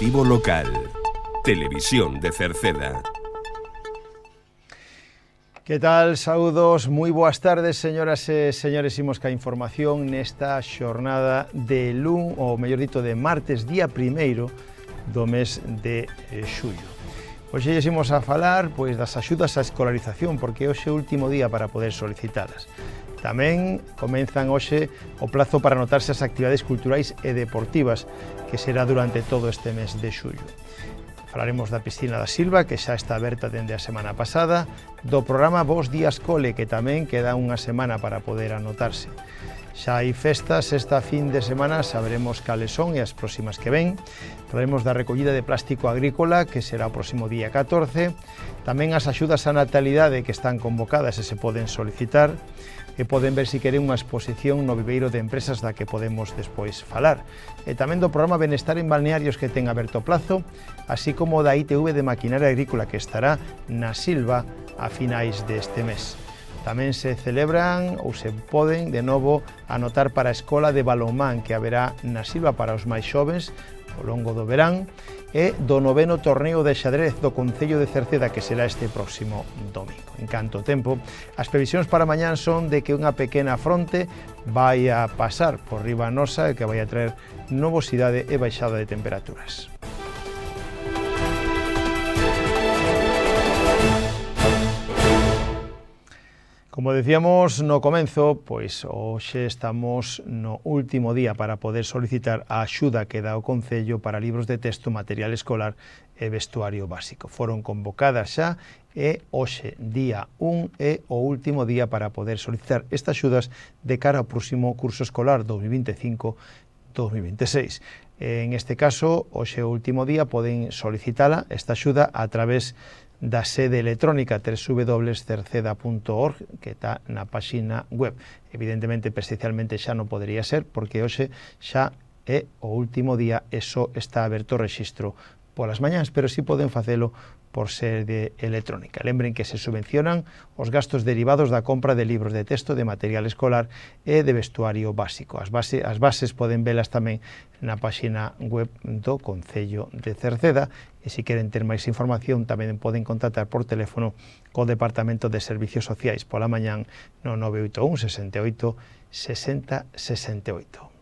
Informativo local. Televisión de Cerceda. Que tal? Saúdos, moi boas tardes, señoras e señores. Imos ca información nesta xornada de luns, ou mellor dito, de martes, día primeiro do mes de xullo. Hoxe imos a falar das axudas á escolarización, porque hoxe é o último día para poder solicitalas. Tamén comenzan hoxe o plazo para anotarse as actividades culturais e deportivas, que será durante todo este mes de xullo. Falaremos da piscina da Silva, que xa está aberta dende a semana pasada, do programa Bos Días Cole, que tamén queda unha semana para poder anotarse. Xa hai festas esta fin de semana, saberemos cales son e as próximas que ven. Falaremos da recollida de plástico agrícola, que será o próximo día 14. Tamén as axudas á natalidade que están convocadas e se poden solicitar. E poden ver se queren unha exposición no viveiro de empresas da que podemos despois falar. E tamén do programa Benestar en Balnearios, que ten aberto plazo, así como da ITV de Maquinaria Agrícola, que estará na Silva a finais deste mes. Tamén se celebran ou se poden de novo anotar para a Escola de Balonmán, que haberá na Silva para os máis xovens ao longo do verán, e do 9º torneo de xadrez do Concello de Cerceda, que será este próximo domingo. En canto tempo, as previsións para mañán son de que unha pequena fronte vai a pasar por riba nosa e que vai a traer novosidade e baixada de temperaturas. Como decíamos no comenzo, hoxe estamos no último día para poder solicitar a axuda que dá o Concello para libros de texto, material escolar e vestuario básico. Foron convocadas xa e hoxe, día 1, é o último día para poder solicitar estas axudas de cara ao próximo curso escolar 2025-2026. En este caso, hoxe é o último día, poden solicitala, esta axuda, a través da sede electrónica www.cerceda.org, que está na páxina web. Evidentemente, presencialmente xa non podería ser, porque hoxe xa é o último día e só está aberto o rexistro polas mañás, pero sí poden facelo por sede electrónica. Lembren que se subvencionan os gastos derivados da compra de libros de texto, de material escolar e de vestuario básico. As bases poden velas tamén na páxina web do Concello de Cerceda, e se queren ter máis información tamén poden contactar por teléfono co Departamento de Servicios Sociais pola mañán no 981 68 60 68.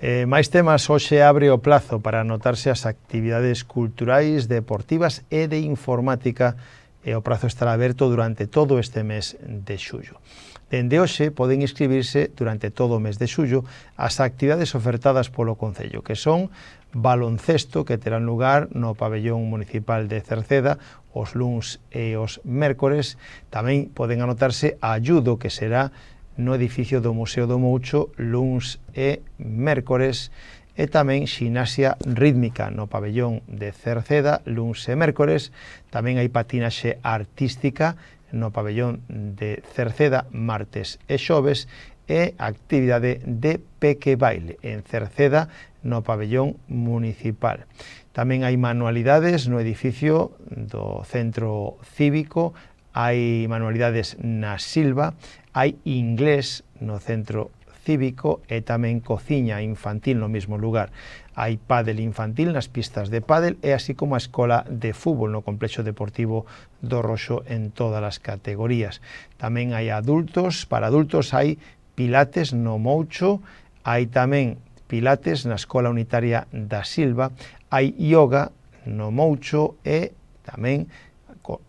Máis temas, hoxe abre o plazo para anotarse as actividades culturais, deportivas e de informática, e o prazo estará aberto durante todo este mes de xullo. Dende hoxe poden inscribirse durante todo o mes de xullo as actividades ofertadas polo Concello, que son baloncesto, que terán lugar no pabellón municipal de Cerceda os luns e os mércores. Tamén poden anotarse a judo, que será no edificio do Museo do Moucho luns e mércores, e tamén ximnasia rítmica no pabellón de Cerceda luns e mércores. Tamén hai patinaxe artística no pabellón de Cerceda martes e xoves, e actividade de peque baile en Cerceda no pabellón municipal. Tamén hai manualidades no edificio do centro cívico, hai manualidades na Silva, hai inglés no centro cívico e tamén cociña infantil no mesmo lugar. Hai pádel infantil nas pistas de pádel, e así como a escola de fútbol no complexo deportivo do Roxo en todas as categorías. Tamén hai adultos, para adultos hai pilates no Moucho, hai tamén pilates na Escola Unitaria da Silva, hai yoga no Moucho e tamén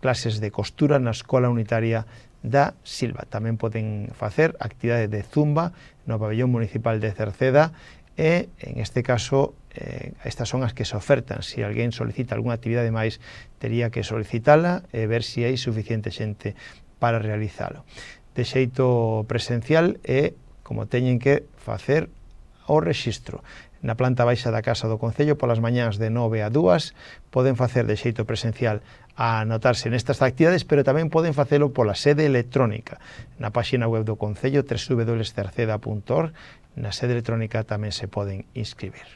clases de costura na Escola Unitaria da Silva. Tamén poden facer actividade de zumba no pabellón municipal de Cerceda, e en este caso estas son as que se ofertan. Se alguén solicita algunha actividade máis, tería que solicitala e ver se hai suficiente xente para realizalo. De xeito presencial e como teñen que facer o rexistro. Na planta baixa da Casa do Concello polas mañás de 9 a 2 poden facer de xeito presencial a anotarse nestas actividades, pero tamén poden facelo pola sede electrónica na páxina web do Concello www.cerceda.org. Na sede electrónica tamén se poden inscribir.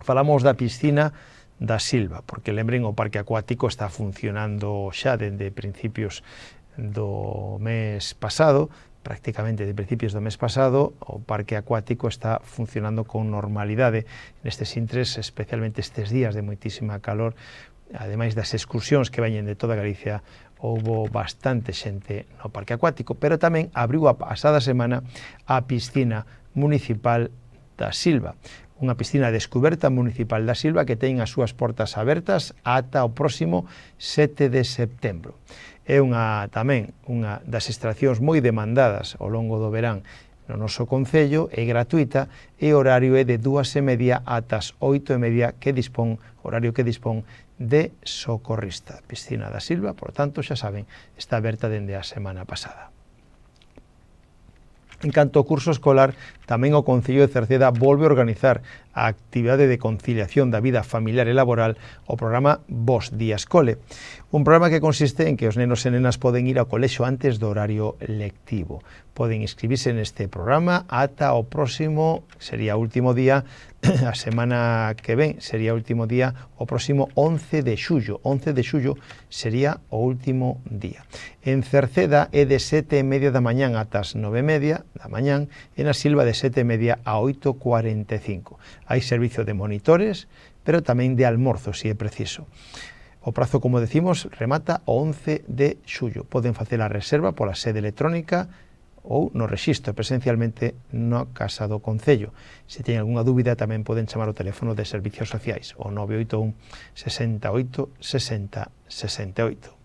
Falamos da piscina da Silva, porque lembren, o parque acuático está funcionando xa dende principios do mes pasado, prácticamente de principios do mes pasado, o parque acuático está funcionando con normalidade nestes intres, especialmente estes días de moitísima calor. Ademais das excursións que veñen de toda Galicia, houbo bastante xente no parque acuático, pero tamén abriu a pasada semana a piscina municipal da Silva, unha piscina descuberta municipal da Silva que ten as súas portas abertas ata o próximo 7 de setembro. É tamén unha das extraccións moi demandadas ao longo do verán no noso concello, é gratuita e o horario é de 2:30 ata as 8:30 horario que dispón de socorrista. Piscina da Silva, por tanto, xa saben, está aberta dende a semana pasada. En canto ao curso escolar, tamén o Concello de Cerceda volve a organizar a actividade de conciliación da vida familiar e laboral, o programa Bos Días Cole, un programa que consiste en que os nenos e nenas poden ir ao colexo antes do horario lectivo. Poden inscribirse neste programa ata o próximo, sería o último día, a semana que ven, sería o último día, o próximo 11 de xullo. 11 de xullo sería o último día. En Cerceda é de 7:30 da mañán ata as 9:30 da mañán, e na Silva de 7:30 a 8:45. Hai servicio de monitores, pero tamén de almorzo, se é preciso. O prazo, como decimos, remata o 11 de xullo. Poden facer a reserva pola sede electrónica ou no rexistro presencialmente na Casa do Concello. Se teñen algunha dúbida tamén poden chamar o teléfono de Servicios Sociais, o 981 68 60 68.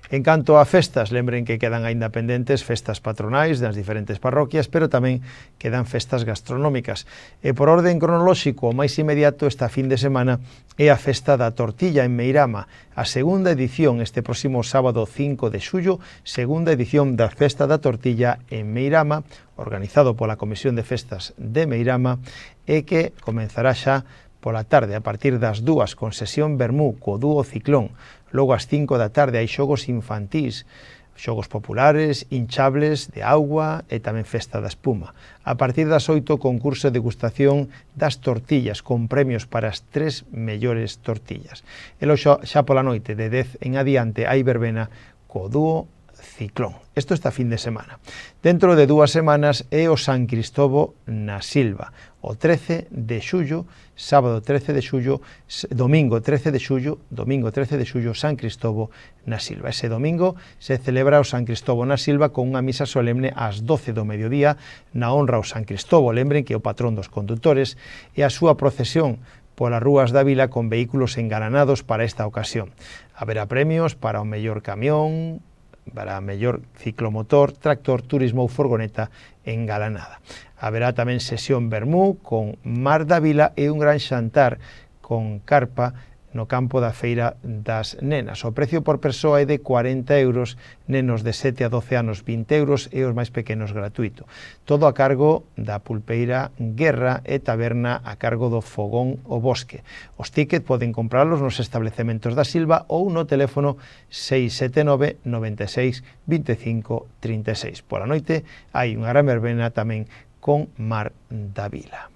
En canto a festas, lembren que quedan aínda pendentes festas patronais das diferentes parroquias, pero tamén quedan festas gastronómicas. E por orden cronolóxico, o máis inmediato esta fin de semana é a Festa da Tortilla en Meirama, a segunda edición este próximo sábado 5 de xullo, segunda edición da Festa da Tortilla en Meirama, organizado pola Comisión de Festas de Meirama, e que comenzará xa pola tarde, a partir das 2, con sesión vermú co dúo Ciclón. Logo ás 5 da tarde hai xogos infantís, xogos populares, hinchables de auga e tamén festa da espuma. A partir das 8, concurso de degustación das tortillas, con premios para as 3 mellores tortillas. E logo xa pola noite, de 10 en adiante, hai verbena co dúo Ciclón. Isto está fin de semana. Dentro de 2 semanas é o San Cristovo na Silva, o 13 de xullo, sábado 13 de xullo, domingo 13 de xullo, San Cristovo na Silva. Ese domingo se celebra o San Cristovo na Silva con unha misa solemne ás 12 do mediodía na honra ao San Cristovo. Lembren que é o patrón dos condutores, e a súa procesión polas rúas da vila con vehículos engalanados para esta ocasión. Haberá premios para o mellor camión, para mellor ciclomotor, tractor, turismo ou furgoneta engalanada. Haberá tamén sesión vermú con Mar da Vila e un gran xantar con carpa no campo da Feira das Nenas. O precio por persoa é de 40 euros, nenos de 7 a 12 anos 20 euros e os máis pequenos gratuito. Todo a cargo da pulpeira Guerra e taberna a cargo do Fogón o Bosque. Os tickets poden comprarlos nos establecementos da Silva ou no teléfono 679 96 25 36. Por a noite hai unha gran verbena tamén con Mar da Vila.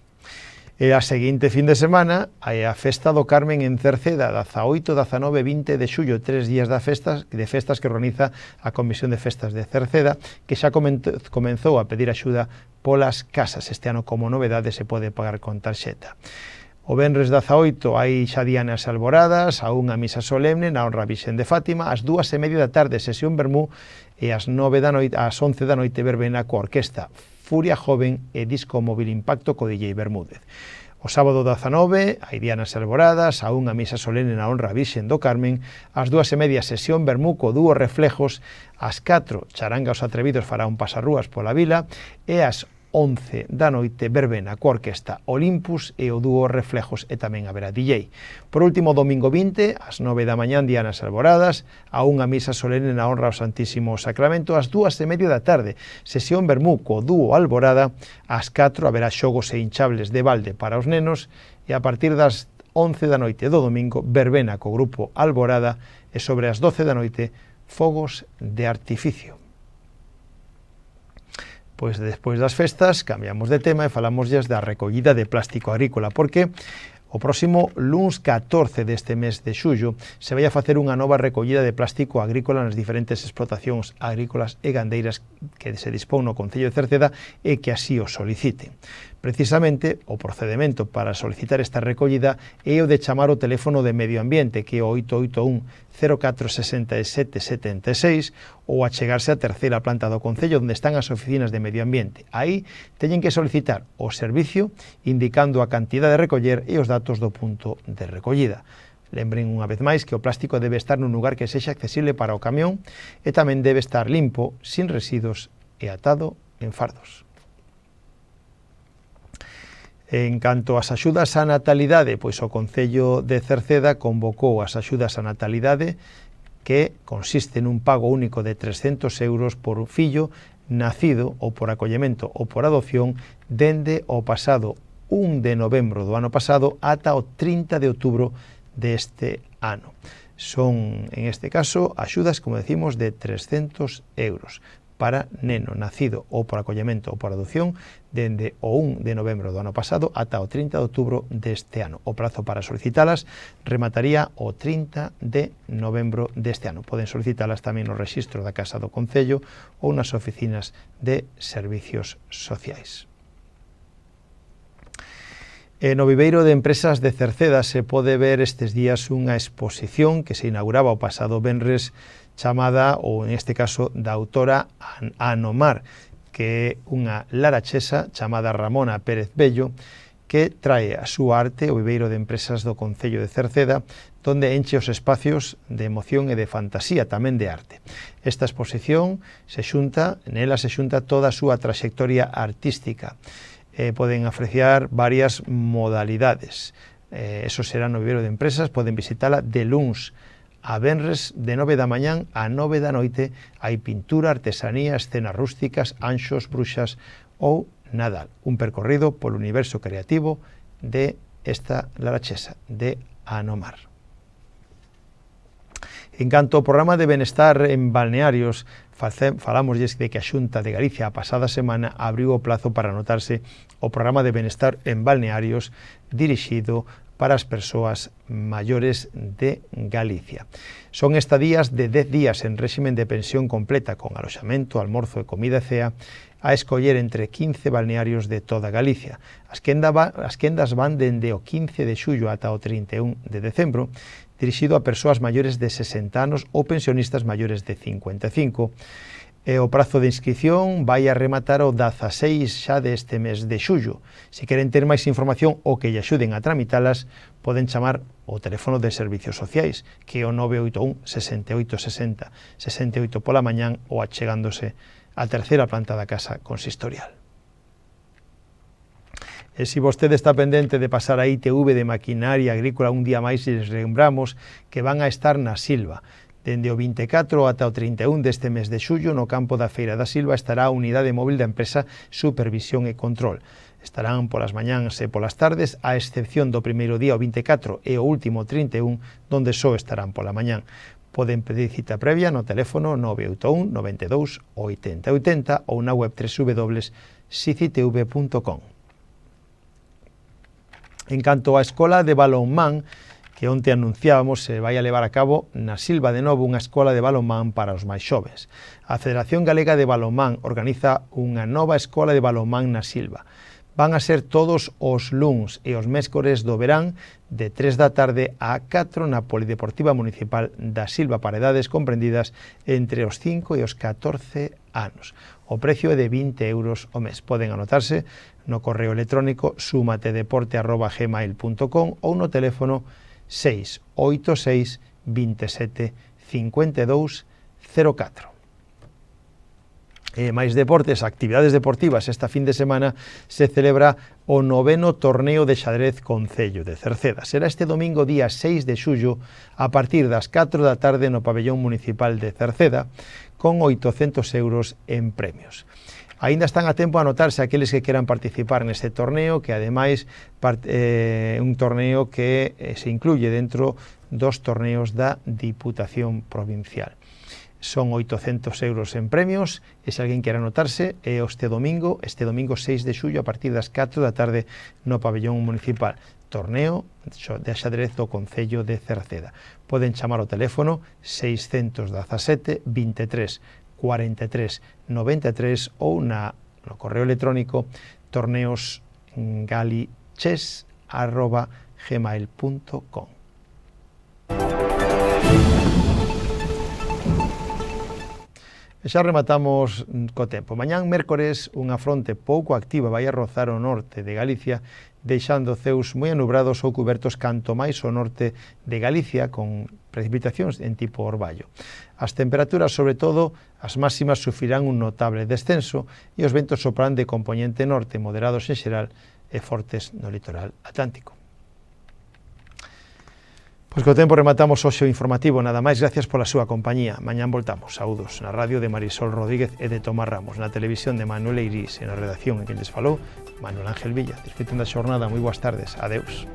E a seguinte fin de semana hai a Festa do Carmen en Cerceda, 18, 19 e 20 de xullo, 3 días de festas que organiza a Comisión de Festas de Cerceda, que xa comenzou a pedir axuda polas casas. Este ano, como novedade, se pode pagar con tarxeta. O venres 18 hai xa dianas alboradas, a unha misa solemne na honra a Virxen de Fátima, ás 2:30 da tarde sesión vermú e ás 11 da noite verbena coa orquesta Furia Joven e disco móvil Impacto co DJ Bermúdez. O sábado 19 hai dianas alboradas, a unha misa solemne na honra a Virxen do Carmen, ás 2:30 sesión vermú co dúo Reflejos, ás 4 Charanga os Atrevidos fará un pasarrúas pola vila e ás 11 da noite verbena coa orquesta Olympus e o dúo Reflejos e tamén haberá DJ. Por último, domingo 20, ás 9 da mañán, dianas alboradas, a unha misa solemne na honra ao Santísimo Sacramento, ás 2:30 da tarde, sesión vermú co dúo Alborada, ás 4 haberá xogos e hinchables de balde para os nenos e a partir das 11 da noite do domingo, verbena co grupo Alborada e sobre as 12 da noite, fogos de artificio. Pois despois das festas cambiamos de tema e falamos da recollida de plástico agrícola, porque O próximo luns 14 deste mes de xullo se vai a facer unha nova recollida de plástico agrícola nas diferentes explotacións agrícolas e gandeiras que se dispón no Concello de Cerceda e que así o soliciten. Precisamente, o procedemento para solicitar esta recollida é o de chamar o teléfono de Medio Ambiente, que é o 881 0467 76, ou achegarse á terceira planta do Concello, onde están as oficinas de Medio Ambiente. Aí teñen que solicitar o servicio indicando a cantidade de recoller e os datos do punto de recollida. Lembren unha vez máis que o plástico debe estar nun lugar que sexa accesible para o camión e tamén debe estar limpo, sin residuos e atado en fardos. En canto ás axudas á natalidade, pois o Concello de Cerceda convocou as axudas á natalidade que consiste nun pago único de 300 euros por fillo nacido ou por acollemento ou por adopción dende o pasado 1 de novembro do ano pasado ata o 30 de outubro deste ano. Son, en este caso, axudas, como decimos, de 300 euros para neno nacido ou por acollemento ou por adopción dende o 1 de novembro do ano pasado ata o 30 de outubro deste ano. O prazo para solicitalas remataría o 30 de novembro deste ano. Poden solicitalas tamén no rexistro da Casa do Concello ou nas oficinas de servicios sociais. No viveiro de empresas de Cerceda se pode ver estes días unha exposición que se inauguraba o pasado venres chamada, ou en este caso, da autora Anomar, que é unha larachesa chamada Ramona Pérez Bello, que trae a súa arte o viveiro de empresas do Concello de Cerceda, donde enche os espacios de emoción e de fantasía, tamén de arte. Esta exposición nela se xunta toda a súa traxectoria artística. Poden apreciar varias modalidades. Eso será no viveiro de empresas, poden visitala de luns a venres de 9 da mañán a 9 da noite. Hai pintura, artesanía, escenas rústicas, anxos, bruxas ou Nadal. Un percorrido polo universo creativo de esta larachesa, de Anomar. En canto ao programa de benestar en balnearios, falámosles de que a Xunta de Galicia a pasada semana abriu o plazo para anotarse o programa de benestar en balnearios dirixido para as persoas maiores de Galicia. Son estadías de 10 días en réximen de pensión completa con aloxamento, almorzo e comida e cea a escoller entre 15 balnearios de toda Galicia. As quendas van dende o 15 de xullo ata o 31 de decembro, dirixido a persoas maiores de 60 anos ou pensionistas maiores de 55. O prazo de inscripción vai a rematar o 16 xa deste mes de xullo. Se queren ter máis información ou que lle axuden a tramitalas, poden chamar o teléfono de servicios sociais, que é o 981 68 60 68 pola mañán ou achegándose á terceira planta da Casa Consistorial. E se vostede está pendente de pasar a ITV de maquinaria agrícola un día máis, les lembramos que van a estar na Silva. Dende o 24 ata o 31 deste mes de xullo, no campo da Feira da Silva, estará a unidade móvil da empresa Supervisión e Control. Estarán polas mañáns e polas tardes, a excepción do primeiro día, o 24, e o último 31, donde só estarán pola mañán. Poden pedir cita previa no teléfono 981 92 80 80 ou na web www.sicitv.com. En canto á escola de balonmán, que onte anunciábamos, se vai a levar a cabo na Silva de novo unha escola de balonmán para os máis xoves. A Federación Galega de Balonmán organiza unha nova escola de balonmán na Silva. Van a ser todos os luns e os mércores do verán de 3 da tarde a 4 na Polideportiva Municipal da Silva para edades comprendidas entre os 5 e os 14 anos. O precio é de 20 euros o mes. Poden anotarse no correo electrónico sumatedeporte@gmail.com ou no teléfono 686 27 52 04. máis deportes, actividades deportivas. Esta fin de semana se celebra o 9º torneo de xadrez Concello de Cerceda. Será este domingo día 6 de xullo a partir das 4 da tarde no pabellón municipal de Cerceda con 800 euros en premios. Aínda están a tempo a anotarse aqueles que queran participar neste torneo, que ademais é un torneo que se incluye dentro dos torneos da Diputación Provincial. son 800 euros en premios, e se alguén quere anotarse, é este domingo 6 de xullo, a partir das 4 da tarde no pabellón municipal. Torneo de xadrez do Concello de Cerceda. Poden chamar ao teléfono 617 23 43 93 ou no correo electrónico torneosgalichess@gmail.com. E xa rematamos co tempo. Mañán mércores unha fronte pouco activa vai a rozar o norte de Galicia, deixando ceus moi anubrados ou cubertos canto máis ao norte de Galicia, con precipitacións en tipo orballo. As temperaturas, sobre todo, as máximas sufrirán un notable descenso e os ventos soprarán de compoñente norte, moderados en xeral e fortes no litoral atlántico. Pois co tempo rematamos hoxe o informativo. Nada máis, gracias pola súa compañía. Mañán voltamos. Saúdos na radio de Marisol Rodríguez e de Tomás Ramos, na televisión de Manuel Eirís e na redacción en que lles falou Manuel Ángel Villa. Disfruten da xornada. Moi boas tardes. Adeus.